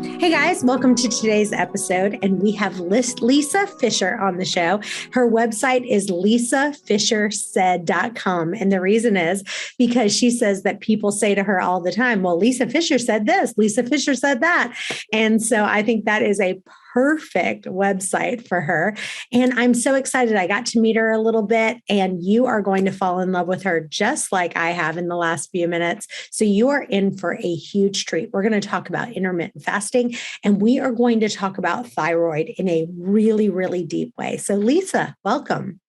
Hey guys, welcome to today's episode. And we have Lisa Fischer on the show. Her website is lisafischersaid.com. And the reason is because she says that people say to her all the time, well, Lisa Fischer said this, Lisa Fischer said that. And so I think that is a perfect website for her. And I'm so excited. I got to meet her a little bit, and you are going to fall in love with her just like I have in the last few minutes. So you are in for a huge treat. We're going to talk about intermittent fasting, and we are going to talk about thyroid in a really, really deep way. So Lisa, welcome.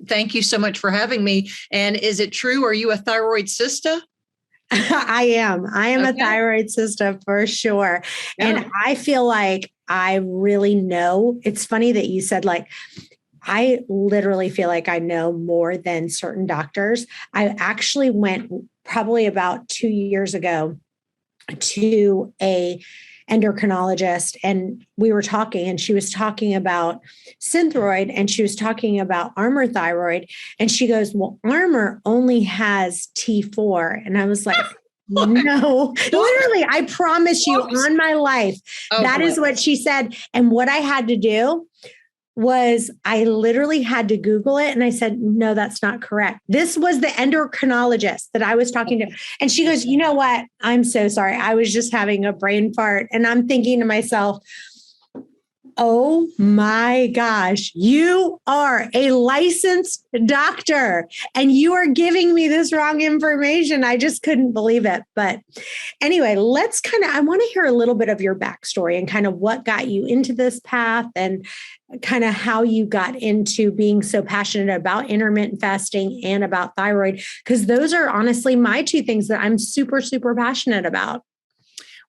Thank you so much for having me. And is it true? Are you a thyroid sister? I am. A thyroid sister for sure. Yeah. And I feel like I really know. It's funny that you said, like, I literally feel like I know more than certain doctors. I actually went probably about 2 years ago to a endocrinologist, and we were talking, and she was talking about Synthroid, and she was talking about Armour thyroid, and she goes, well, Armour only has T4. And I was like, no, literally, I promise you on my life, that is what she said. And what I had to do was I literally had to Google it. And I said, no, that's not correct. This was the endocrinologist that I was talking to. And she goes, you know what? I'm so sorry. I was just having a brain fart. And I'm thinking to myself, oh my gosh, you are a licensed doctor and you are giving me this wrong information. I just couldn't believe it. But anyway, I want to hear a little bit of your backstory and kind of what got you into this path and kind of how you got into being so passionate about intermittent fasting and about thyroid, because those are honestly my two things that I'm super, super passionate about.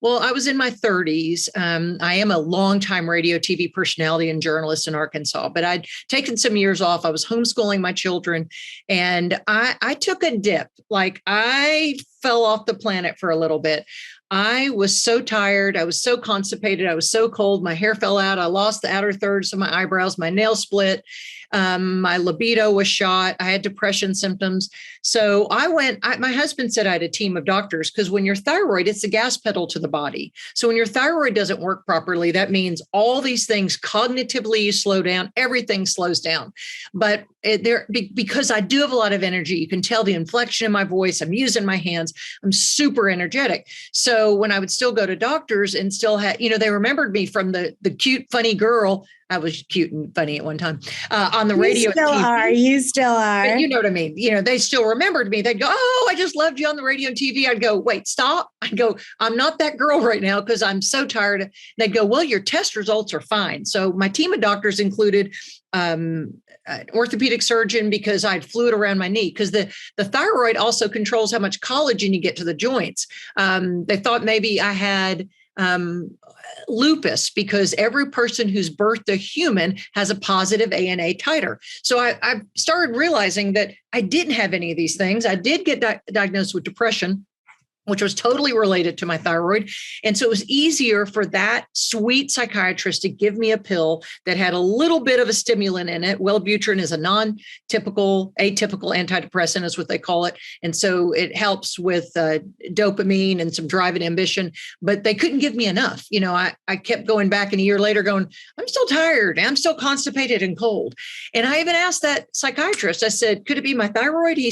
Well, I was in my 30s. I am a longtime radio, TV personality and journalist in Arkansas, but I'd taken some years off. I was homeschooling my children, and I took a dip. Like, I fell off the planet for a little bit. I was so tired. I was so constipated. I was so cold. My hair fell out. I lost the outer thirds of my eyebrows. My nails split. My libido was shot. I had depression symptoms. So my husband said I had a team of doctors, because when your thyroid, it's the gas pedal to the body. So when your thyroid doesn't work properly, that means all these things cognitively you slow down, everything slows down. But because I do have a lot of energy, you can tell the inflection in my voice, I'm using my hands, I'm super energetic. So when I would still go to doctors and still had, they remembered me from the cute, funny girl. I was cute and funny at one time on the radio. You still are. But you know what I mean? They still remembered me. They'd go, oh, I just loved you on the radio and TV. I'd go, wait, stop. I'd go, I'm not that girl right now because I'm so tired. They'd go, well, your test results are fine. So my team of doctors included an orthopedic surgeon, because I had fluid around my knee, because the thyroid also controls how much collagen you get to the joints. They thought maybe I had lupus, because every person who's birthed a human has a positive ANA titer. So I started realizing that I didn't have any of these things. I did get diagnosed with depression, which was totally related to my thyroid. And so it was easier for that sweet psychiatrist to give me a pill that had a little bit of a stimulant in it. Wellbutrin is a atypical antidepressant is what they call it. And so it helps with dopamine and some drive and ambition, but they couldn't give me enough. I kept going back, and a year later going, I'm still tired. I'm still constipated and cold. And I even asked that psychiatrist, I said, could it be my thyroid? He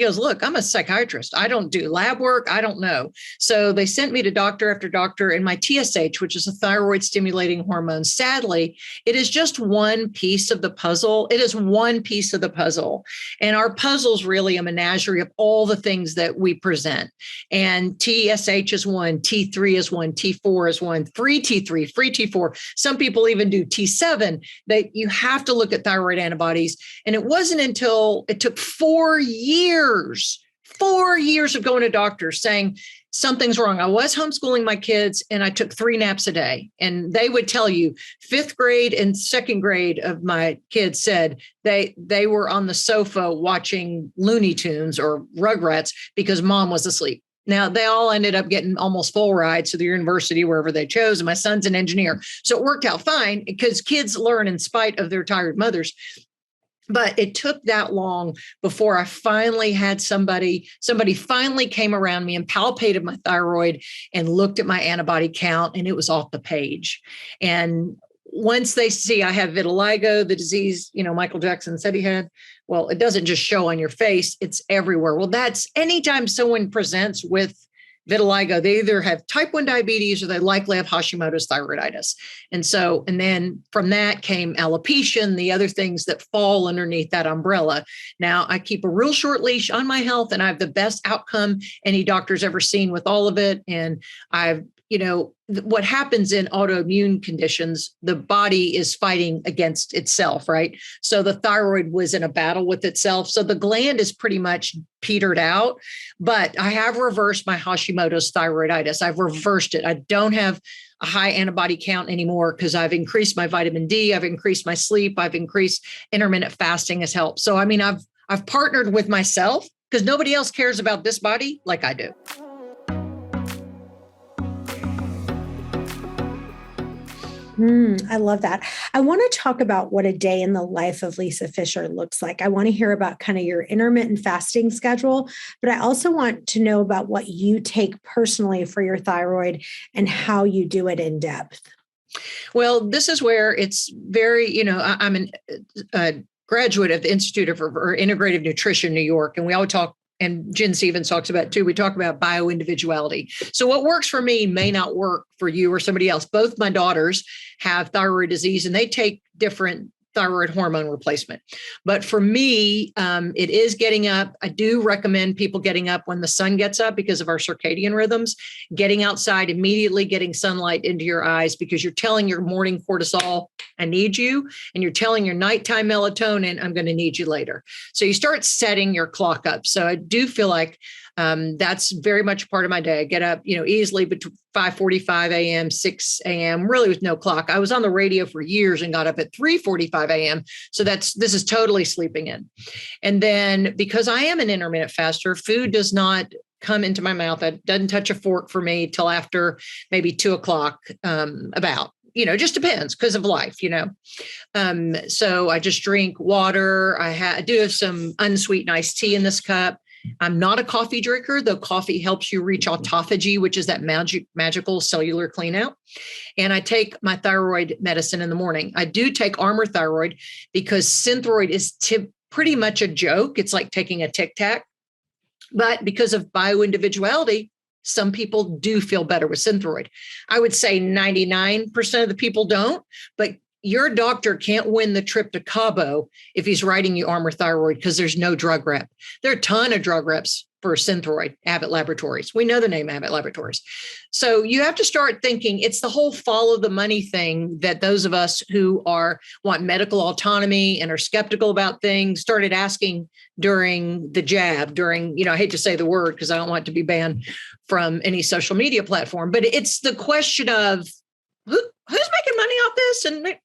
goes, look, I'm a psychiatrist. I don't do lab work. I don't know. So they sent me to doctor after doctor, and my TSH, which is a thyroid stimulating hormone, sadly, it is just one piece of the puzzle. It is one piece of the puzzle. And our puzzle is really a menagerie of all the things that we present. And TSH is one, T3 is one, T4 is one, free T3, free T4. Some people even do T7. That you have to look at thyroid antibodies. And it wasn't until it took 4 years of going to doctors saying something's wrong. I was homeschooling my kids, and I took 3 naps a day. And they would tell you 5th grade and 2nd grade of my kids said they were on the sofa watching Looney Tunes or Rugrats because mom was asleep. Now, they all ended up getting almost full rides to the university, wherever they chose. And my son's an engineer. So it worked out fine, because kids learn in spite of their tired mothers. But it took that long before I finally had somebody finally came around me and palpated my thyroid and looked at my antibody count, and it was off the page. And once they see I have vitiligo, the disease, Michael Jackson said he had, well, it doesn't just show on your face, it's everywhere. Well, that's anytime someone presents with vitiligo, they either have type 1 diabetes or they likely have Hashimoto's thyroiditis. And then from that came alopecia and the other things that fall underneath that umbrella. Now I keep a real short leash on my health, and I have the best outcome any doctor's ever seen with all of it. And I've, what happens in autoimmune conditions, the body is fighting against itself, right? So the thyroid was in a battle with itself. So the gland is pretty much petered out, but I have reversed my Hashimoto's thyroiditis. I've reversed it. I don't have a high antibody count anymore because I've increased my vitamin D. I've increased my sleep. I've increased intermittent fasting has helped. So, I mean, I've partnered with myself because nobody else cares about this body like I do. I love that. I want to talk about what a day in the life of Lisa Fischer looks like. I want to hear about kind of your intermittent fasting schedule, but I also want to know about what you take personally for your thyroid and how you do it in depth. Well, this is where it's very, I'm a graduate of the Institute of Integrative Nutrition, New York, and we always talk, and Jen Stevens talks about it too. We talk about bioindividuality. So what works for me may not work for you or somebody else. Both my daughters have thyroid disease and they take different thyroid hormone replacement. But for me, it is getting up. I do recommend people getting up when the sun gets up because of our circadian rhythms, getting outside immediately, getting sunlight into your eyes because you're telling your morning cortisol, I need you. And you're telling your nighttime melatonin, I'm going to need you later. So you start setting your clock up. So I do feel like that's very much part of my day. I get up, easily between 5:45 a.m., 6 a.m., really with no clock. I was on the radio for years and got up at 3:45 a.m. So this is totally sleeping in. And then because I am an intermittent faster, food does not come into my mouth. It doesn't touch a fork for me till after maybe 2:00, about. Just depends because of life, So I just drink water. I do have some unsweetened iced tea in this cup. I'm not a coffee drinker, though coffee helps you reach autophagy, which is that magical cellular clean out. And I take my thyroid medicine in the morning. I do take Armour Thyroid because Synthroid is pretty much a joke. It's like taking a Tic Tac. But because of bioindividuality, some people do feel better with Synthroid. I would say 99% of the people don't, but your doctor can't win the trip to Cabo if he's writing you Armour Thyroid because there's no drug rep. There are a ton of drug reps for Synthroid, Abbott Laboratories. We know the name Abbott Laboratories. So you have to start thinking it's the whole follow the money thing that those of us who want medical autonomy and are skeptical about things started asking during the jab, I hate to say the word because I don't want it to be banned from any social media platform, but it's the question of who's making money off this and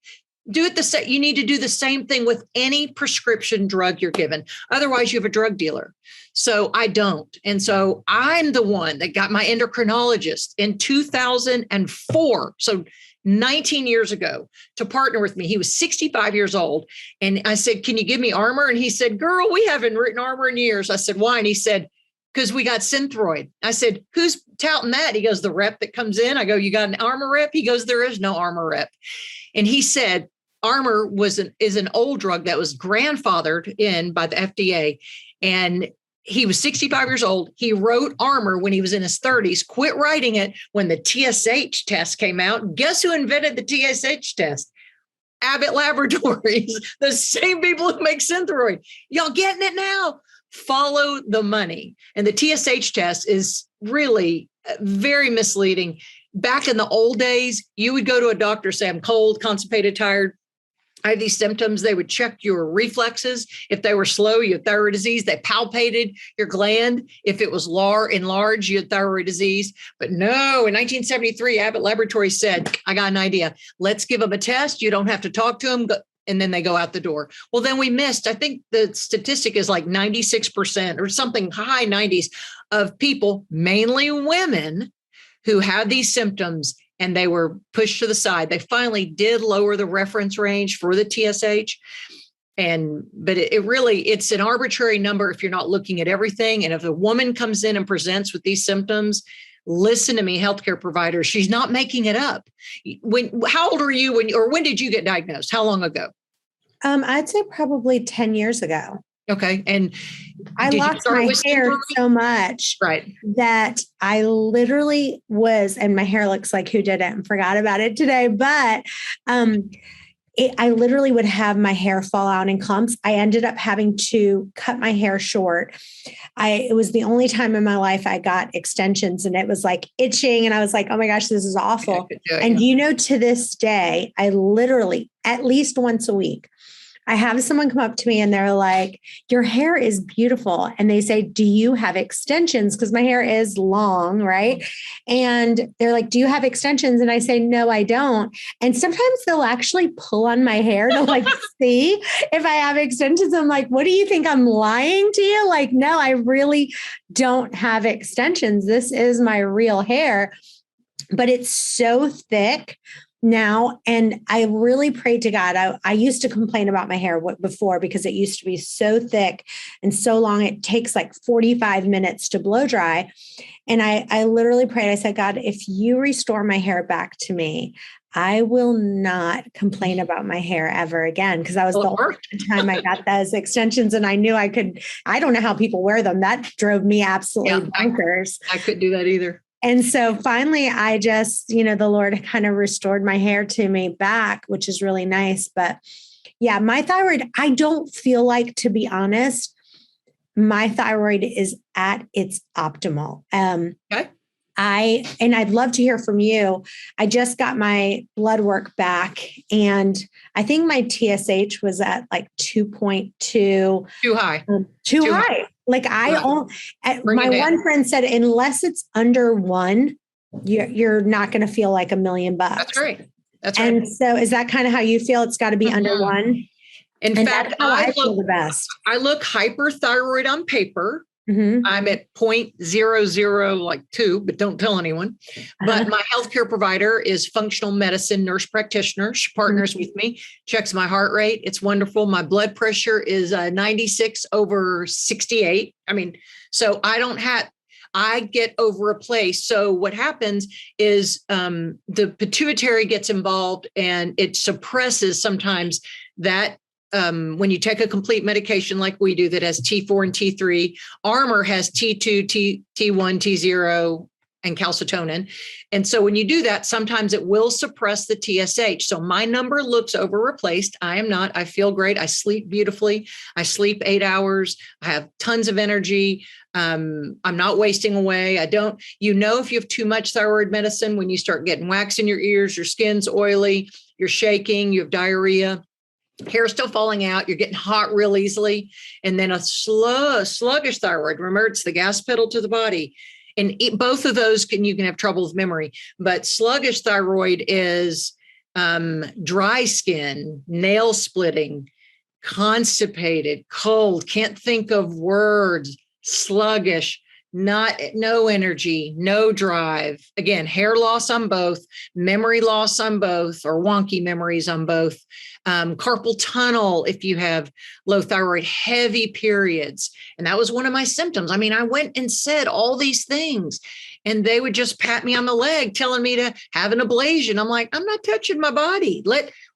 do it the same. You need to do the same thing with any prescription drug you're given. Otherwise, you have a drug dealer. So I don't. And so I'm the one that got my endocrinologist in 2004. So 19 years ago to partner with me. He was 65 years old. And I said, can you give me Armour? And he said, girl, we haven't written Armour in years. I said, why? And he said, because we got Synthroid. I said, who's touting that? He goes, the rep that comes in. I go, you got an Armour rep? He goes, there is no Armour rep. And he said, Armour is an old drug that was grandfathered in by the FDA. And he was 65 years old. He wrote Armour when he was in his 30s, quit writing it when the TSH test came out. Guess who invented the TSH test? Abbott Laboratories, the same people who make Synthroid. Y'all getting it now? Follow the money. And the TSH test is really very misleading. Back in the old days, you would go to a doctor, say, I'm cold, constipated, tired. I have these symptoms. They would check your reflexes. If they were slow, you had thyroid disease. They palpated your gland. If it was enlarged, you had thyroid disease. But no, in 1973, Abbott Laboratories said, I got an idea. Let's give them a test. You don't have to talk to them. And then they go out the door. Well, then we missed, I think the statistic is like 96% or something, high 90s of people, mainly women, who had these symptoms and they were pushed to the side. They finally did lower the reference range for the TSH. But it really, it's an arbitrary number if you're not looking at everything. And if a woman comes in and presents with these symptoms, listen to me, healthcare providers, she's not making it up. How old are you when did you get diagnosed? How long ago? I'd say probably 10 years ago. Okay. And I lost my hair so much that I literally was, and my hair looks like who did it and forgot about it today, but I literally would have my hair fall out in clumps. I ended up having to cut my hair short. It was the only time in my life I got extensions, and it was like itching. And I was like, oh my gosh, this is awful. And to this day, I literally, at least once a week, I have someone come up to me and they're like, your hair is beautiful. And they say, do you have extensions? Because my hair is long, right? And they're like, do you have extensions? And I say, no, I don't. And sometimes they'll actually pull on my hair to like see if I have extensions. I'm like, what do you think? I'm lying to you? Like, no, I really don't have extensions. This is my real hair, but it's so thick now. And I really prayed to God. I used to complain about my hair before because it used to be so thick and so long. It takes like 45 minutes to blow dry. And I literally prayed. I said, God, if you restore my hair back to me, I will not complain about my hair ever again. Because I was the only time I got those extensions and I knew I could. I don't know how people wear them. That drove me absolutely bonkers. I couldn't do that either. And so finally, I just, the Lord kind of restored my hair to me back, which is really nice. But yeah, my thyroid, I don't feel like, to be honest, my thyroid is at its optimal. Okay. I'd love to hear from you. I just got my blood work back and I think my TSH was at like 2.2. Too high. Too high. Like my one friend said, unless it's under 1, you're not going to feel like $1 million. That's right. And so is that kind of how you feel? It's got to be under 1. In fact, I feel the best. I look hyperthyroid on paper. Mm-hmm. I'm at 0.00 but don't tell anyone. But my healthcare provider is functional medicine nurse practitioner. She partners with me, checks my heart rate. It's wonderful. My blood pressure is 96/68. So I get over a place. So what happens is the pituitary gets involved and it suppresses sometimes that. When you take a complete medication like we do that has T4 and T3, Armour has T2, T1, T0, and calcitonin. And so when you do that, sometimes it will suppress the TSH. So my number looks over replaced. I am not. I feel great. I sleep beautifully. I sleep 8 hours. I have tons of energy. I'm not wasting away. If you have too much thyroid medicine, when you start getting wax in your ears, your skin's oily, you're shaking, you have diarrhea. Hair still falling out, you're getting hot real easily. And then a sluggish thyroid. Remember, it's the gas pedal to the body. And both of those you can have trouble with memory. But sluggish thyroid is dry skin, nail splitting, constipated, cold, can't think of words, sluggish, no energy, no drive. Again, hair loss on both, memory loss on both, or wonky memories on both. Carpal tunnel if you have low thyroid, heavy periods. And that was one of my symptoms. I went and said all these things and they would just pat me on the leg telling me to have an ablation. I'm like, I'm not touching my body.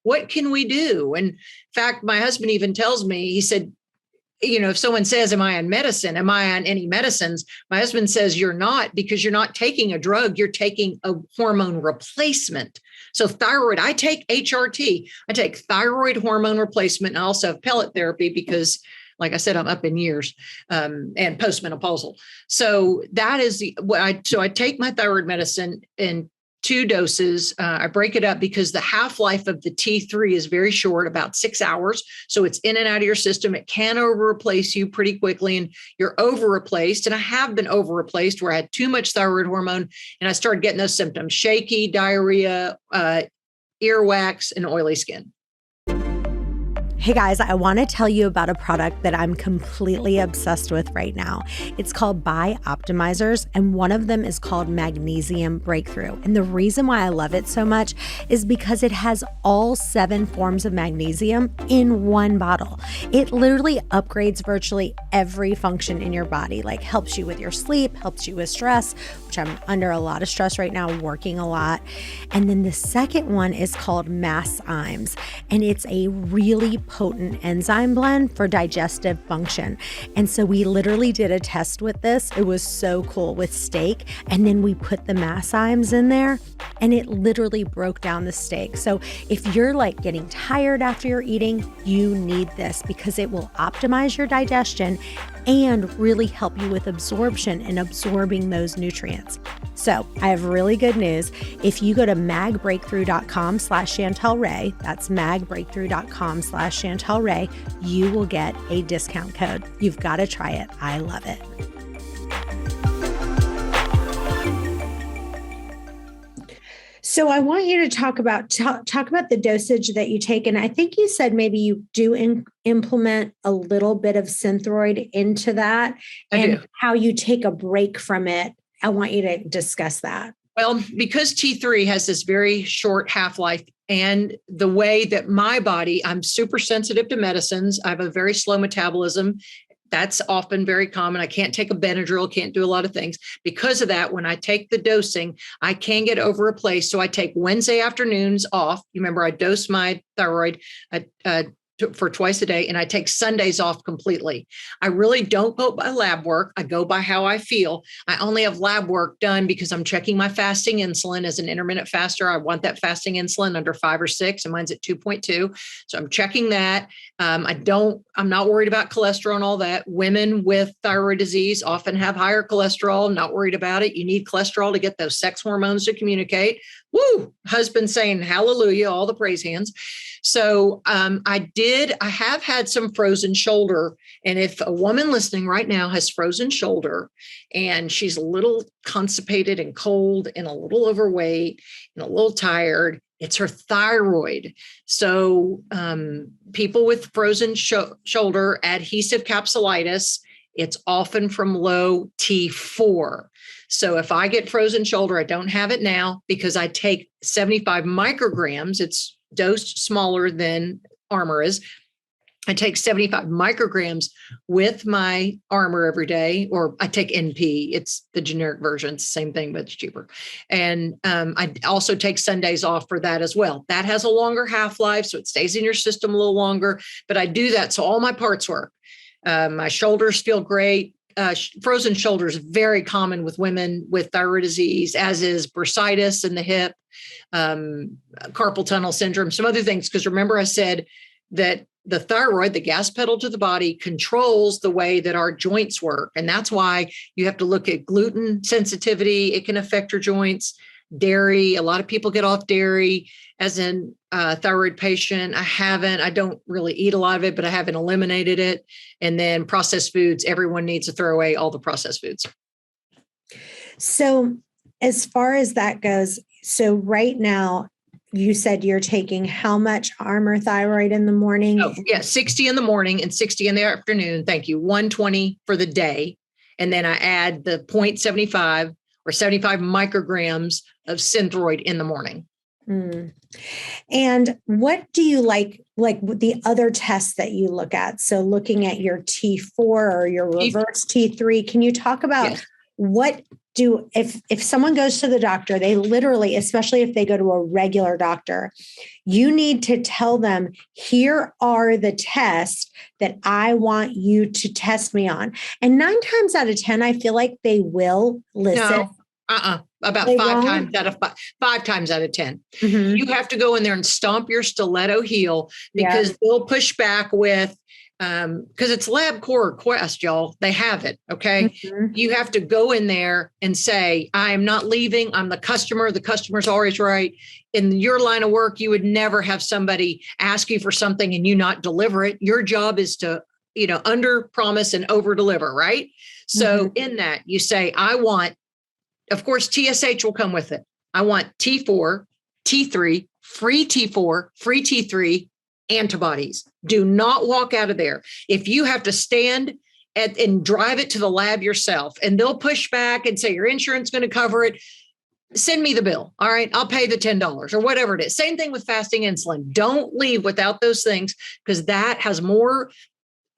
What can we do? And in fact, my husband even tells me, he said, if someone says, am I on medicine? Am I on any medicines? My husband says, you're not, because you're not taking a drug. You're taking a hormone replacement. So thyroid, I take HRT. I take thyroid hormone replacement. And I also have pellet therapy because, like I said, I'm up in years and postmenopausal. So that is I take my thyroid medicine in 2 doses. I break it up because the half-life of the T3 is very short, about 6 hours. So it's in and out of your system. It can over-replace you pretty quickly and you're over-replaced. And I have been over-replaced where I had too much thyroid hormone and I started getting those symptoms: shaky, diarrhea, earwax, and oily skin. Hey guys, I want to tell you about a product that I'm completely obsessed with right now. It's called Bioptimizers, and one of them is called Magnesium Breakthrough. And the reason why I love it so much is because it has all 7 forms of magnesium in one bottle. It literally upgrades virtually every function in your body, like helps you with your sleep, helps you with stress, which I'm under a lot of stress right now, working a lot. And then the second one is called Massimes, and it's a really potent enzyme blend for digestive function. And so we literally did a test with this. It was so cool with steak. And then we put the Massimes in there and it literally broke down the steak. So if you're like getting tired after you're eating, you need this because it will optimize your digestion and really help you with absorption and absorbing those nutrients. So I have really good news. If you go to magbreakthrough.com/Chantel Ray, that's magbreakthrough.com/Chantel Ray, you will get a discount code. You've got to try it. I love it. So I want you to talk about the dosage that you take. And I think you said maybe you do implement a little bit of Synthroid into that and how you take a break from it. I want you to discuss that. Well, because T3 has this very short half-life and the way that my body, I'm super sensitive to medicines. I have a very slow metabolism. That's often very common. I can't take a Benadryl, can't do a lot of things. Because of that, when I take the dosing, I can get over a place. So I take Wednesday afternoons off. You remember I dose my thyroid for twice a day, and I take Sundays off completely. I really don't go by lab work. I go by how I feel. I only have lab work done because I'm checking my fasting insulin as an intermittent faster. I want that fasting insulin under 5 or 6, and mine's at 2.2. So I'm checking that. I'm not worried about cholesterol and all that. Women with thyroid disease often have higher cholesterol. Not worried about it. You need cholesterol to get those sex hormones to communicate. Woo! Husband saying hallelujah, all the praise hands. So I have had some frozen shoulder. And if a woman listening right now has frozen shoulder and she's a little constipated and cold and a little overweight and a little tired, it's her thyroid. So people with frozen shoulder, adhesive capsulitis, it's often from low T4. So if I get frozen shoulder, I don't have it now because I take 75 micrograms. It's dosed smaller than Armor is. I take 75 micrograms with my Armor every day, or I take NP. It's the generic version. It's the same thing, but it's cheaper. And I also take Sundays off for that as well. That has a longer half-life, so it stays in your system a little longer. But I do that so all my parts work. My shoulders feel great. Frozen shoulder is very common with women with thyroid disease, as is bursitis in the hip, carpal tunnel syndrome, some other things. Because remember, I said that the thyroid, the gas pedal to the body, controls the way that our joints work. And that's why you have to look at gluten sensitivity. It can affect your joints. Dairy, a lot of people get off dairy. As in a thyroid patient, I don't really eat a lot of it, but I haven't eliminated it. And then processed foods, everyone needs to throw away all the processed foods. So as far as that goes, so right now, you said you're taking how much Armor thyroid in the morning? Oh, yeah, 60 in the morning and 60 in the afternoon. Thank you. 120 for the day. And then I add the 0.75 or 75 micrograms of Synthroid in the morning. Mm. And what do you like the other tests that you look at? So looking at your T4 or your reverse T3, can you talk about if someone goes to the doctor, they literally, especially if they go to a regular doctor, you need to tell them, here are the tests that I want you to test me on. And 9 times out of 10, I feel like they will listen. No, about five times out of 10. Mm-hmm. You have to go in there and stomp your stiletto heel because they'll push back with, because it's LabCorp request, y'all. They have it. Okay. Mm-hmm. You have to go in there and say, I am not leaving. I'm the customer. The customer's always right. In your line of work, you would never have somebody ask you for something and you not deliver it. Your job is to, under promise and over deliver. Right. So in that you say, I want, of course, TSH will come with it. I want T4, T3, free T4, free T3, antibodies. Do not walk out of there. If you have to stand and drive it to the lab yourself, and they'll push back and say your insurance is going to cover it, send me the bill. All right, I'll pay the $10 or whatever it is. Same thing with fasting insulin. Don't leave without those things, because that has more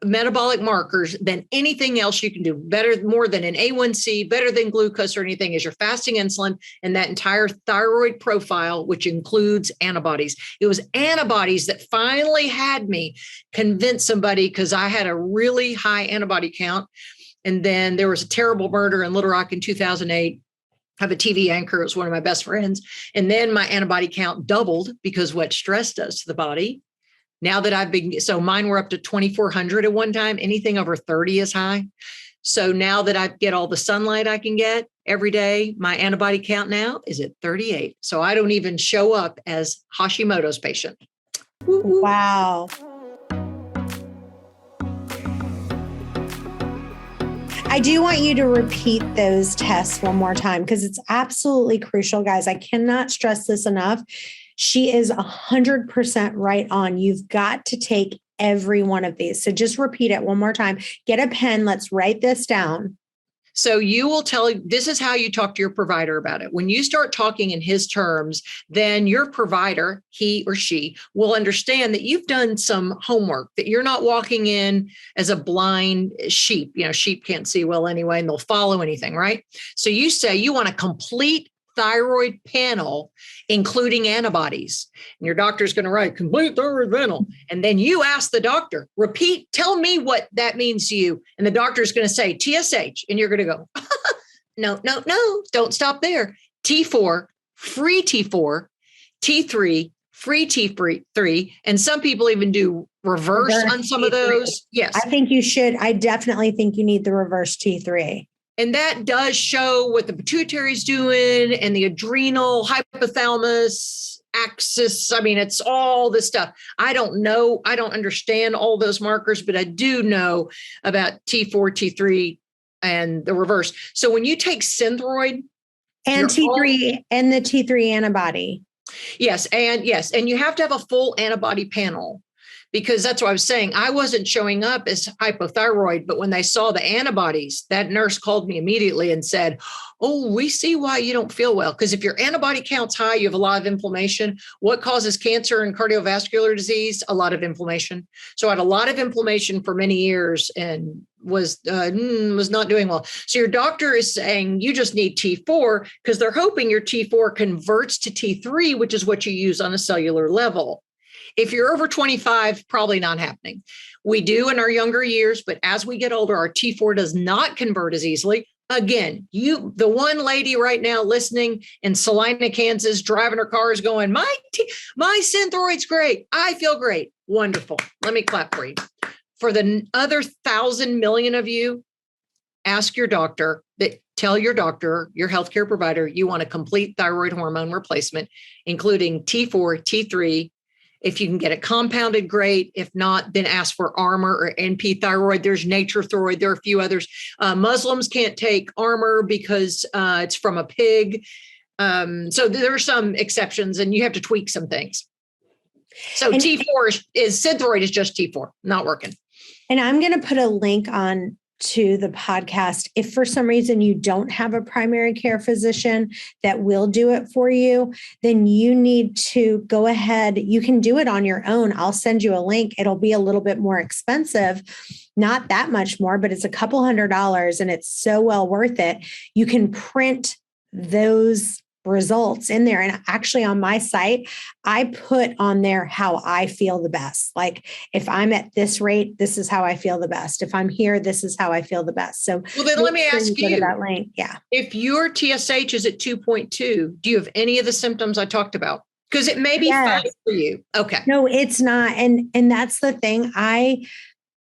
metabolic markers than anything else you can do. Better, more than an A1C, better than glucose or anything, is your fasting insulin and that entire thyroid profile, which includes antibodies. It was antibodies that finally had me convince somebody, because I had a really high antibody count. And then there was a terrible murder in Little Rock in 2008. I have a TV anchor. It was one of my best friends. And then my antibody count doubled, because what stress does to the body. Now that so mine were up to 2,400 at one time. Anything over 30 is high. So now that I get all the sunlight I can get every day, my antibody count now is at 38. So I don't even show up as Hashimoto's patient. Wow. I do want you to repeat those tests one more time, because it's absolutely crucial, guys. I cannot stress this enough. She is 100% right on. You've got to take every one of these. So just repeat it one more time. Get a pen. Let's write this down. So you will this is how you talk to your provider about it. When you start talking in his terms, then your provider, he or she, will understand that you've done some homework, that you're not walking in as a blind sheep. Sheep can't see well anyway, and they'll follow anything, right? So you say you want a complete thyroid panel, including antibodies. And your doctor's going to write complete thyroid panel. And then you ask the doctor, tell me what that means to you. And the doctor's going to say TSH. And you're going to go, no, don't stop there. T4, free T4, T3, free T3. And some people even do reverse on some T3. Of those. Yes. I think you should. I definitely think you need the reverse T3. And that does show what the pituitary is doing, and the adrenal, hypothalamus, axis. I mean, it's all this stuff. I don't know. I don't understand all those markers, but I do know about T4, T3, and the reverse. So when you take Synthroid and T3 and the T3 antibody. Yes. And you have to have a full antibody panel. Because that's what I was saying. I wasn't showing up as hypothyroid, but when they saw the antibodies, that nurse called me immediately and said, oh, we see why you don't feel well. Because if your antibody count's high, you have a lot of inflammation. What causes cancer and cardiovascular disease? A lot of inflammation. So I had a lot of inflammation for many years and was not doing well. So your doctor is saying you just need T4, because they're hoping your T4 converts to T3, which is what you use on a cellular level. If you're over 25, probably not happening. We do in our younger years, but as we get older, our T4 does not convert as easily. Again, the one lady right now listening in Salina, Kansas, driving her car is going, my Synthroid's great. I feel great. Wonderful. Let me clap for you. For the other 1,000 million of you, ask your doctor, tell your doctor, your healthcare provider, you want a complete thyroid hormone replacement, including T4, T3. If you can get it compounded, great. If not, then ask for Armor or NP thyroid. There's Nature Thyroid. There are a few others. Muslims can't take Armor because it's from a pig. So there are some exceptions, and you have to tweak some things. So T4 is Synthroid is just T4, not working. And I'm going to put a link on to the podcast. If for some reason you don't have a primary care physician that will do it for you, then you need to go ahead. You can do it on your own. I'll send you a link. It'll be a little bit more expensive, not that much more, but it's a couple $100 and it's so well worth it. You can print those results in there. And actually on my site, I put on there how I feel the best. Like if I'm at this rate, this is how I feel the best. If I'm here, this is how I feel the best. So well, then let me ask you that link. Yeah. If your TSH is at 2.2, do you have any of the symptoms I talked about? Because it may be fine for you. Okay. No, it's not. And that's the thing.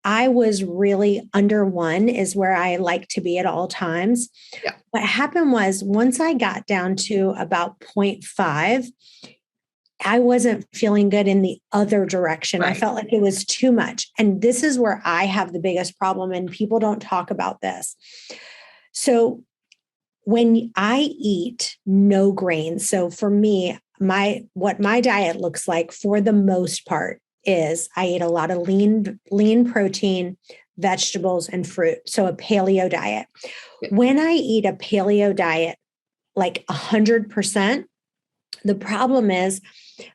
I was really under 1 is where I like to be at all times. Yeah. What happened was once I got down to about 0.5, I wasn't feeling good in the other direction. Right. I felt like it was too much. And this is where I have the biggest problem, and people don't talk about this. So when I eat no grains, so for me, what my diet looks like for the most part is I eat a lot of lean protein, vegetables, and fruit. So a paleo diet. When I eat a paleo diet, like 100%, the problem is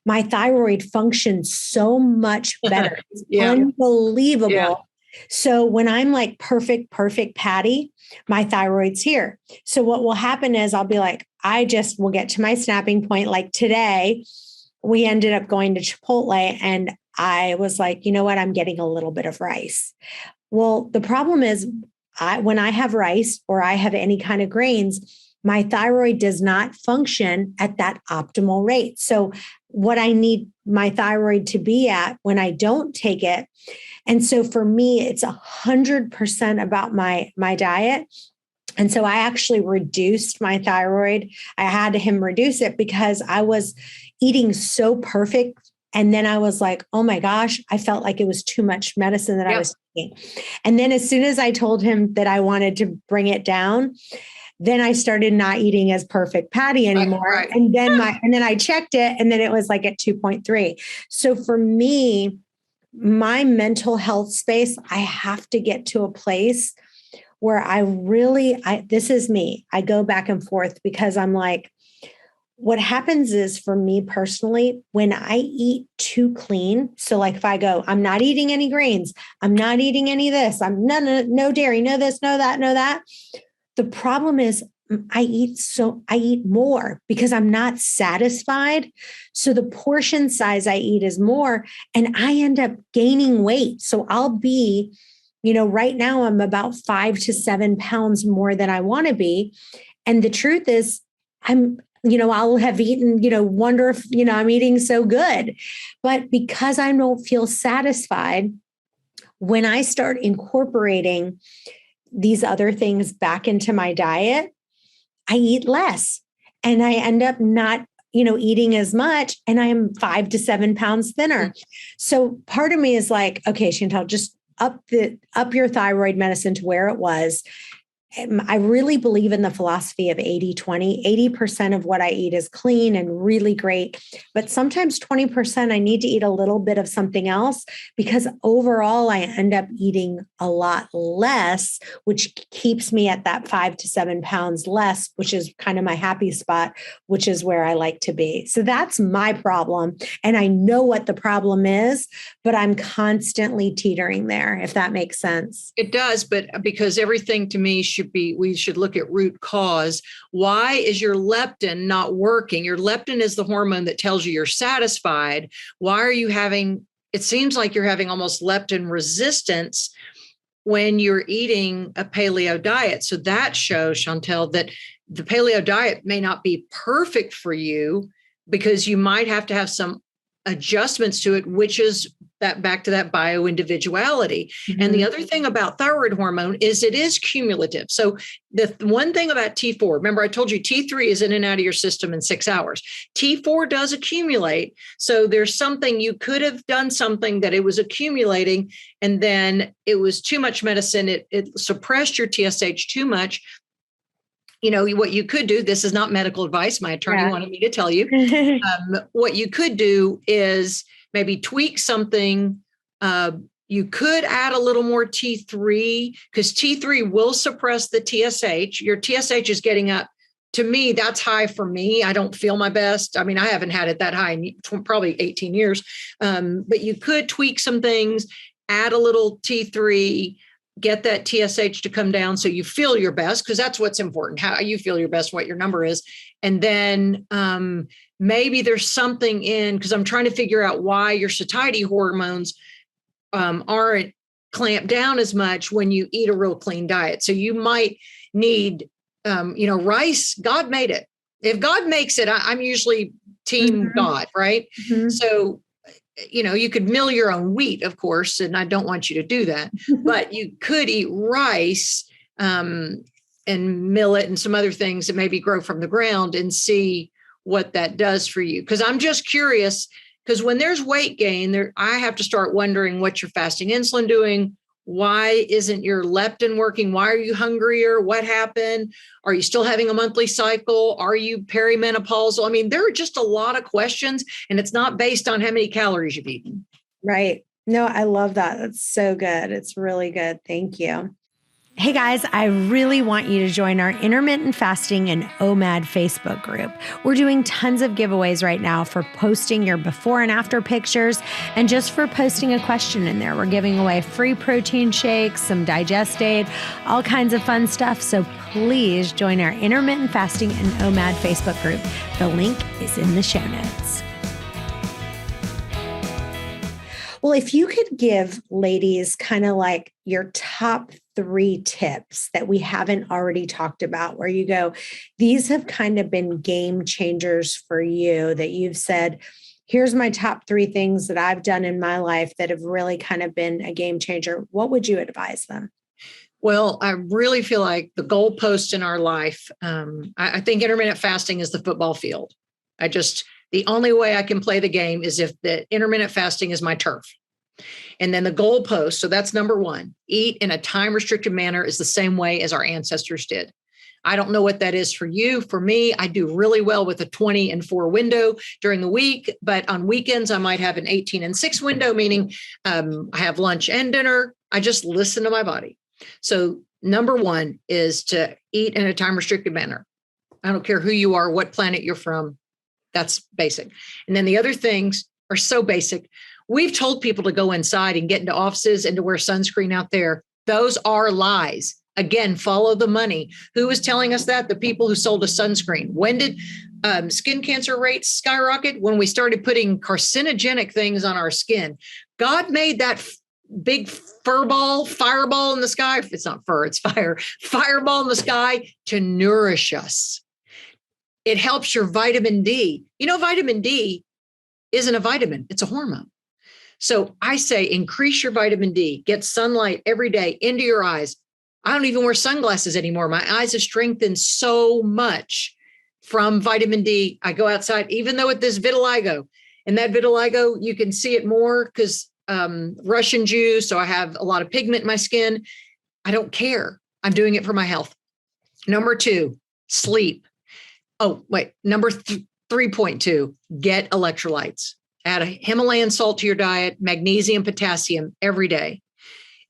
my thyroid functions so much better. It's unbelievable. Yeah. So when I'm like perfect Patty, my thyroid's here. So what will happen is I'll be like, I just will get to my snapping point. Like today, we ended up going to Chipotle and I was like, you know what? I'm getting a little bit of rice. Well, the problem is when I have rice or I have any kind of grains, my thyroid does not function at that optimal rate. So what I need my thyroid to be at when I don't take it. And so for me, it's 100% about my diet. And so I actually reduced my thyroid. I had him reduce it because I was eating so perfect. And then I was like, oh my gosh, I felt like it was too much medicine that I was taking. And then as soon as I told him that I wanted to bring it down, then I started not eating as perfect Patty anymore. Right. And then I checked it and then it was like at 2.3. So for me, my mental health space, I have to get to a place where this is me. I go back and forth because I'm like, what happens is for me personally, when I eat too clean, so like if I go, I'm not eating any grains, I'm not eating any of this, I'm no dairy, no this, no that, no that. The problem is I eat more because I'm not satisfied. So the portion size I eat is more and I end up gaining weight. So I'll be, right now I'm about 5 to 7 pounds more than I want to be. And the truth is I'll have eaten, wonder if, I'm eating so good. But because I don't feel satisfied, when I start incorporating these other things back into my diet, I eat less and I end up not, eating as much and I am 5 to 7 pounds thinner. So part of me is like, okay, Chantel, just up your thyroid medicine to where it was. I really believe in the philosophy of 80-20. 80% of what I eat is clean and really great. But sometimes 20% I need to eat a little bit of something else because overall I end up eating a lot less, which keeps me at that 5 to 7 pounds less, which is kind of my happy spot, which is where I like to be. So that's my problem. And I know what the problem is, but I'm constantly teetering there, if that makes sense. It does, but because everything to me we should look at root cause. Why is your leptin not working? Your leptin is the hormone that tells you you're satisfied. Why are you it seems like you're having almost leptin resistance when you're eating a paleo diet. So that shows, Chantel, that the paleo diet may not be perfect for you because you might have to have some adjustments to it, which is that back to that bioindividuality. Mm-hmm. And the other thing about thyroid hormone is it is cumulative. So the one thing about T4, remember I told you T3 is in and out of your system in 6 hours. T4 does accumulate. So there's something you could have done something that it was accumulating and then it was too much medicine. It suppressed your TSH too much. What you could do, this is not medical advice. My attorney wanted me to tell you. What you could do is maybe tweak something. You could add a little more T3 because T3 will suppress the TSH. Your TSH is getting up. To me, that's high for me. I don't feel my best. I mean, I haven't had it that high in probably 18 years. But you could tweak some things, add a little T3, get that TSH to come down so you feel your best, because that's what's important, how you feel your best, what your number is. And then maybe there's something because I'm trying to figure out why your satiety hormones aren't clamped down as much when you eat a real clean diet. So you might need, rice. God made it. If God makes it, I'm usually team God, right? Mm-hmm. So you could mill your own wheat, of course, and I don't want you to do that, but you could eat rice and millet and some other things that maybe grow from the ground and see what that does for you. Because I'm just curious, because when there's weight gain, I have to start wondering what's your fasting insulin doing? Why isn't your leptin working? Why are you hungrier? What happened? Are you still having a monthly cycle? Are you perimenopausal? I mean, there are just a lot of questions, and it's not based on how many calories you've eaten. Right. No, I love that. That's so good. It's really good. Thank you. Hey guys, I really want you to join our intermittent fasting and OMAD Facebook group. We're doing tons of giveaways right now for posting your before and after pictures and just for posting a question in there. We're giving away free protein shakes, some Digestive, all kinds of fun stuff. So please join our intermittent fasting and OMAD Facebook group. The link is in the show notes. Well, if you could give ladies kind of like your top 3 tips that we haven't already talked about, where you go, these have kind of been game changers for you, that you've said, here's my top 3 things that I've done in my life that have really kind of been a game changer. What would you advise them? Well, I really feel like the goalpost in our life, I think intermittent fasting is the football field. The only way I can play the game is if the intermittent fasting is my turf. And then the goalpost, so that's number 1, eat in a time restricted manner is the same way as our ancestors did. I don't know what that is for you. For me, I do really well with a 20 and 4 window during the week, but on weekends, I might have an 18 and 6 window, meaning I have lunch and dinner. I just listen to my body. So number 1 is to eat in a time restricted manner. I don't care who you are, what planet you're from. That's basic. And then the other things are so basic. We've told people to go inside and get into offices and to wear sunscreen out there. Those are lies. Again, follow the money. Who was telling us that? The people who sold us sunscreen. When did skin cancer rates skyrocket? When we started putting carcinogenic things on our skin. God made that big fireball in the sky. It's not fur, it's fire. Fireball in the sky to nourish us. It helps your vitamin D. You know, vitamin D isn't a vitamin, it's a hormone. So I say increase your vitamin D, get sunlight every day into your eyes. I don't even wear sunglasses anymore. My eyes have strengthened so much from vitamin D. I go outside, even though with this vitiligo, and that vitiligo, you can see it more because Russian Jew. So I have a lot of pigment in my skin. I don't care. I'm doing it for my health. Number 2, sleep. Oh, wait, number 3.2, get electrolytes. Add a Himalayan salt to your diet, magnesium, potassium every day.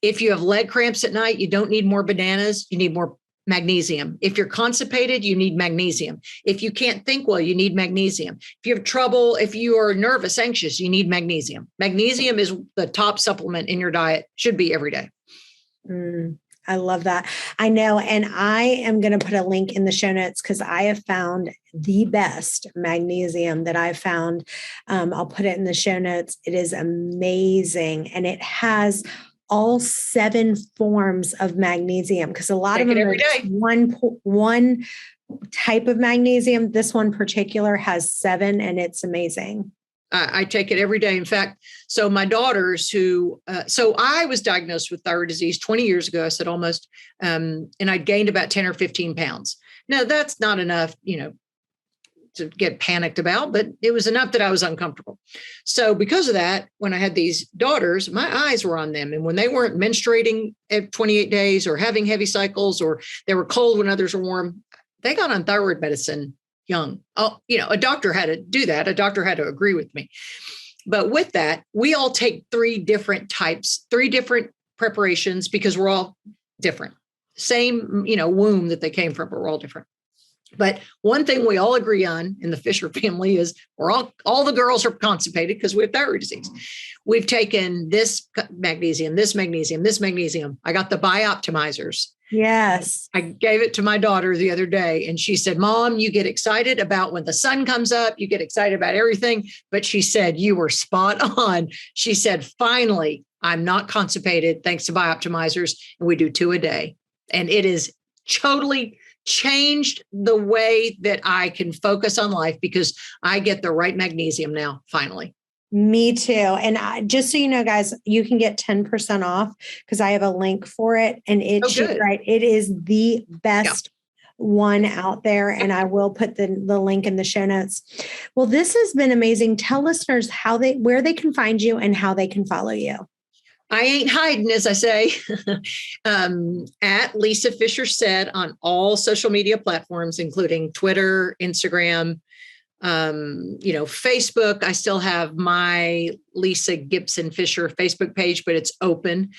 If you have leg cramps at night, you don't need more bananas, you need more magnesium. If you're constipated, you need magnesium. If you can't think well, you need magnesium. If you have trouble, if you are nervous, anxious, you need magnesium. Magnesium is the top supplement in your diet, should be every day. I love that. I know. And I am going to put a link in the show notes because I have found the best magnesium that I've found. I'll put it in the show notes. It is amazing. And it has all 7 forms of magnesium because a lot of them are one type of magnesium. This one particular has 7 and it's amazing. I take it every day. In fact, so my daughters so I was diagnosed with thyroid disease 20 years ago, I said almost, and I'd gained about 10 or 15 pounds. Now that's not enough, to get panicked about, but it was enough that I was uncomfortable. So because of that, when I had these daughters, my eyes were on them. And when they weren't menstruating at 28 days or having heavy cycles, or they were cold when others were warm, they got on thyroid medicine young. Oh, a doctor had to do that. A doctor had to agree with me. But with that, we all take 3 different types, 3 different preparations because we're all different. Same, womb that they came from, but we're all different. But one thing we all agree on in the Fisher family is all the girls are constipated because we have thyroid disease. We've taken this magnesium, this magnesium, this magnesium. I got the bioptimizers. Yes. I gave it to my daughter the other day and she said, Mom, you get excited about when the sun comes up, you get excited about everything. But she said, you were spot on. She said, finally, I'm not constipated thanks to bioptimizers. And we do 2 a day. And it is totally changed the way that I can focus on life because I get the right magnesium now, finally. Me too. And just so you know, guys, you can get 10% off because I have a link for it. And it is the best one out there. And I will put the link in the show notes. Well, this has been amazing. Tell listeners where they can find you and how they can follow you. I ain't hiding, as I say, at Lisa Fischer Said on all social media platforms, including Twitter, Instagram, Facebook. I still have my Lisa Gibson Fisher Facebook page, but it's open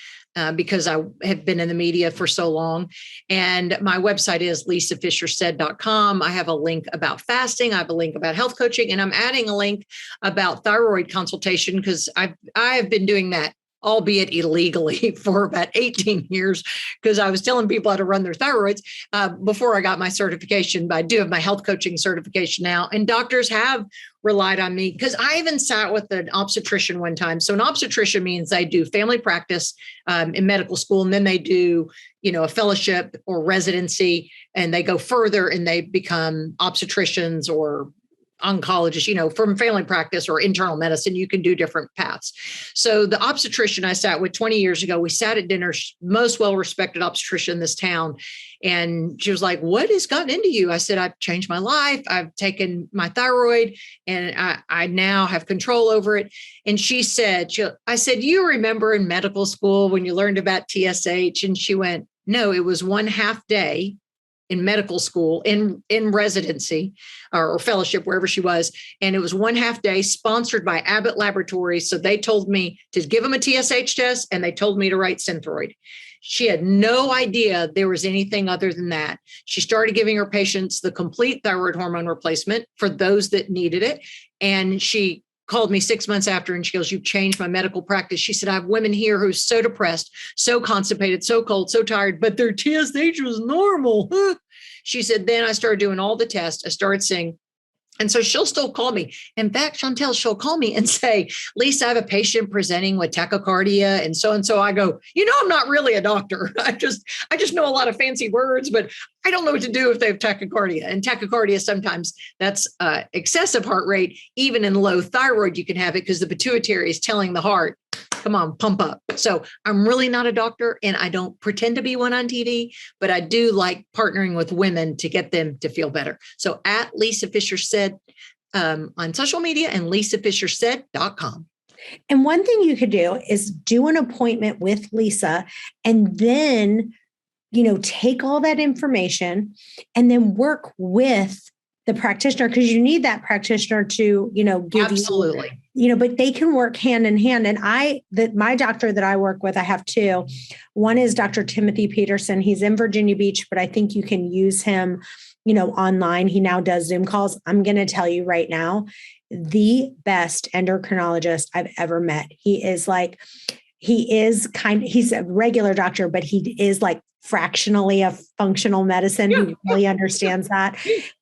because I have been in the media for so long. And my website is lisafishersaid.com. I have a link about fasting. I have a link about health coaching, and I'm adding a link about thyroid consultation because I have been doing that, albeit illegally, for about 18 years, because I was telling people how to run their thyroids before I got my certification. But I do have my health coaching certification now. And doctors have relied on me because I even sat with an obstetrician one time. So an obstetrician means they do family practice in medical school, and then they do, a fellowship or residency, and they go further and they become obstetricians or oncologist, from family practice or internal medicine. You can do different paths. So the obstetrician I sat with 20 years ago, we sat at dinner, most well-respected obstetrician in this town. And she was like, "What has gotten into you?" I said, "I've changed my life. I've taken my thyroid and I now have control over it." And she said, I said, "You remember in medical school when you learned about TSH?" And she went, "No, it was one half day in medical school, in residency or fellowship, wherever she was. And it was one half day sponsored by Abbott Laboratories. So they told me to give them a TSH test, and they told me to write Synthroid." She had no idea there was anything other than that. She started giving her patients the complete thyroid hormone replacement for those that needed it. And she called me 6 months after, and she goes, "You've changed my medical practice." She said, "I have women here who's so depressed, so constipated, so cold, so tired, but their TSH was normal." She said, "Then I started doing all the tests. I started seeing." And so she'll still call me. In fact, Chantel, she'll call me and say, "Lisa, I have a patient presenting with tachycardia and so." I go, "I'm not really a doctor. I just know a lot of fancy words, but I don't know what to do if they have tachycardia." And tachycardia, sometimes that's excessive heart rate. Even in low thyroid, you can have it because the pituitary is telling the heart, "Come on, pump up." So I'm really not a doctor, and I don't pretend to be one on TV, but I do like partnering with women to get them to feel better. So at Lisa Fischer Said on social media and lisafishersaid.com. And one thing you could do is do an appointment with Lisa, and then, take all that information and then work with the practitioner, because you need that practitioner to, give Absolutely. you, but they can work hand in hand. And my doctor that I work with, I have two. One is Dr. Timothy Peterson. He's in Virginia Beach, but I think you can use him, online. He now does Zoom calls. I'm going to tell you right now, the best endocrinologist I've ever met. He's a regular doctor, but he is like fractionally a functional medicine. He really understands that.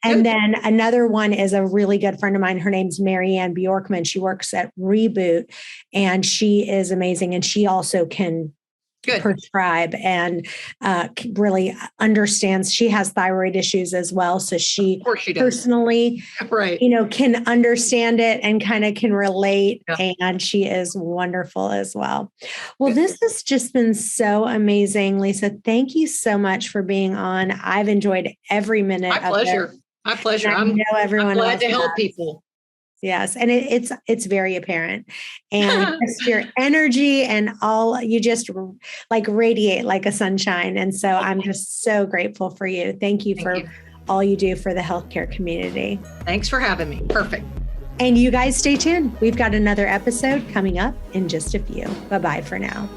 And then another one is a really good friend of mine. Her name's Marianne Bjorkman. She works at Reboot, and she is amazing. And she also can prescribe and really understands. She has thyroid issues as well. So she personally, can understand it and kind of can relate. Yeah. And she is wonderful as well. Well, this has just been so amazing, Lisa. Thank you so much for being on. I've enjoyed every minute. My pleasure. My pleasure. I'm glad to help people. Yes. And it's very apparent, and just your energy and all, you just like radiate like a sunshine. And so I'm just so grateful for you. Thank you for all you do for the healthcare community. Thanks for having me. Perfect. And you guys stay tuned. We've got another episode coming up in just a few. Bye-bye for now.